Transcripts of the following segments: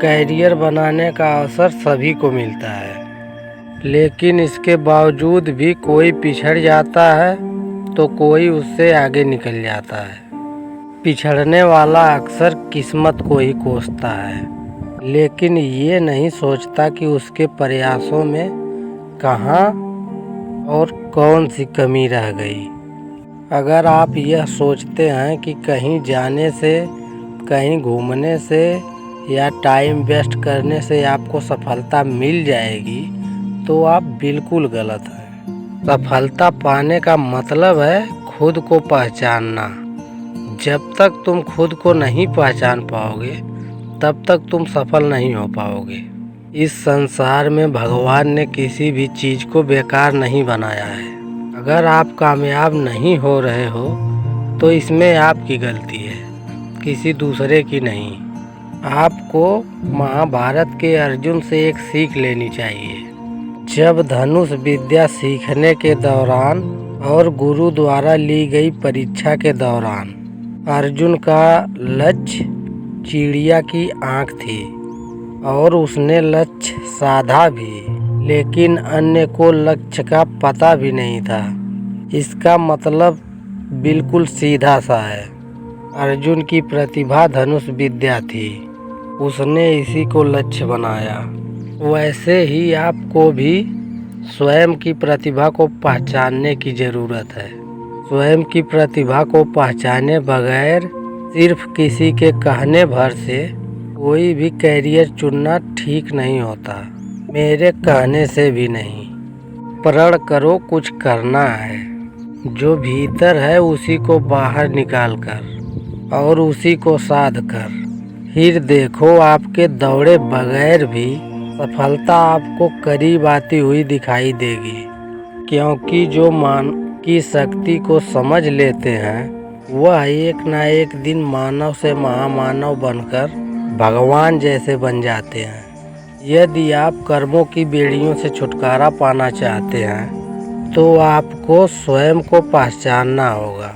Career बनाने का अवसर सभी को मिलता है, लेकिन इसके बावजूद भी कोई पिछड़ जाता है तो कोई उससे आगे निकल जाता है। पिछड़ने वाला अक्सर किस्मत को ही कोसता है, लेकिन ये नहीं सोचता कि उसके प्रयासों में कहाँ और कौन सी कमी रह गई। अगर आप यह सोचते हैं कि कहीं जाने से, कहीं घूमने से या टाइम वेस्ट करने से आपको सफलता मिल जाएगी, तो आप बिल्कुल गलत हैं। सफलता पाने का मतलब है खुद को पहचानना। जब तक तुम खुद को नहीं पहचान पाओगे, तब तक तुम सफल नहीं हो पाओगे। इस संसार में भगवान ने किसी भी चीज़ को बेकार नहीं बनाया है। अगर आप कामयाब नहीं हो रहे हो तो इसमें आपकी गलती है, किसी दूसरे की नहीं। आपको महाभारत के अर्जुन से एक सीख लेनी चाहिए। जब धनुष विद्या सीखने के दौरान और गुरु द्वारा ली गई परीक्षा के दौरान अर्जुन का लक्ष्य चिड़िया की आँख थी और उसने लक्ष्य साधा भी, लेकिन अन्य को लक्ष्य का पता भी नहीं था। इसका मतलब बिल्कुल सीधा सा है। अर्जुन की प्रतिभा धनुष विद्या थी, उसने इसी को लक्ष्य बनाया। वैसे ही आपको भी स्वयं की प्रतिभा को पहचानने की ज़रूरत है। स्वयं की प्रतिभा को पहचाने बगैर सिर्फ किसी के कहने भर से कोई भी कैरियर चुनना ठीक नहीं होता। मेरे कहने से भी नहीं। प्रण करो, कुछ करना है। जो भीतर है उसी को बाहर निकाल कर और उसी को साध कर फिर देखो, आपके दौड़े बगैर भी सफलता आपको करीब आती हुई दिखाई देगी। क्योंकि जो मान की शक्ति को समझ लेते हैं वह एक ना एक दिन मानव से महामानव बनकर भगवान जैसे बन जाते हैं। यदि आप कर्मों की बेड़ियों से छुटकारा पाना चाहते हैं तो आपको स्वयं को पहचानना होगा।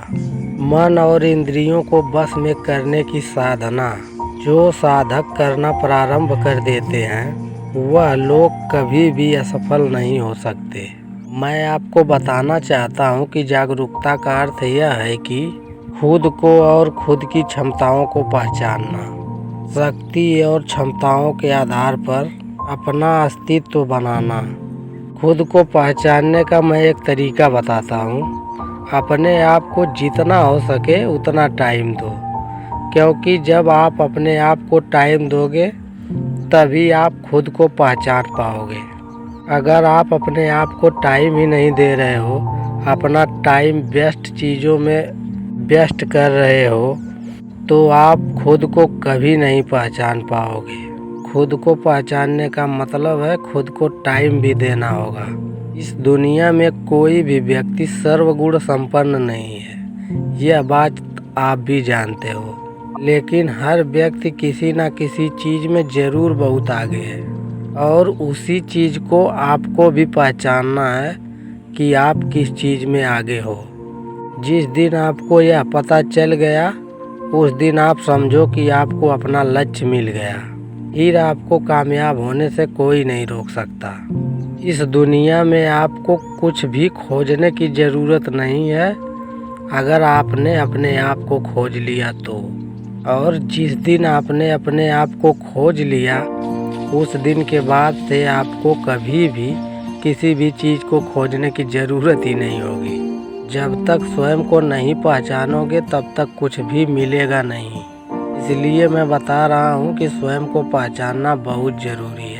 मन और इंद्रियों को बस में करने की साधना जो साधक करना प्रारंभ कर देते हैं, वह लोग कभी भी असफल नहीं हो सकते। मैं आपको बताना चाहता हूँ कि जागरूकता का अर्थ यह है कि खुद को और खुद की क्षमताओं को पहचानना, शक्ति और क्षमताओं के आधार पर अपना अस्तित्व बनाना। खुद को पहचानने का मैं एक तरीका बताता हूँ। अपने आप को जितना हो सके उतना टाइम दो, क्योंकि जब आप अपने आप को टाइम दोगे तभी आप खुद को पहचान पाओगे। अगर आप अपने आप को टाइम ही नहीं दे रहे हो, अपना टाइम बेस्ट चीज़ों में व्यस्त कर रहे हो, तो आप खुद को कभी नहीं पहचान पाओगे। खुद को पहचानने का मतलब है खुद को टाइम भी देना होगा। इस दुनिया में कोई भी व्यक्ति सर्वगुण संपन्न नहीं है, यह बात आप भी जानते हो। लेकिन हर व्यक्ति किसी न किसी चीज़ में ज़रूर बहुत आगे है और उसी चीज़ को आपको भी पहचानना है कि आप किस चीज़ में आगे हो। जिस दिन आपको यह पता चल गया, उस दिन आप समझो कि आपको अपना लक्ष्य मिल गया। फिर आपको कामयाब होने से कोई नहीं रोक सकता। इस दुनिया में आपको कुछ भी खोजने की ज़रूरत नहीं है अगर आपने अपने आप को खोज लिया तो। और जिस दिन आपने अपने आप को खोज लिया, उस दिन के बाद से आपको कभी भी किसी भी चीज़ को खोजने की ज़रूरत ही नहीं होगी। जब तक स्वयं को नहीं पहचानोगे तब तक कुछ भी मिलेगा नहीं। इसलिए मैं बता रहा हूँ कि स्वयं को पहचानना बहुत ज़रूरी है।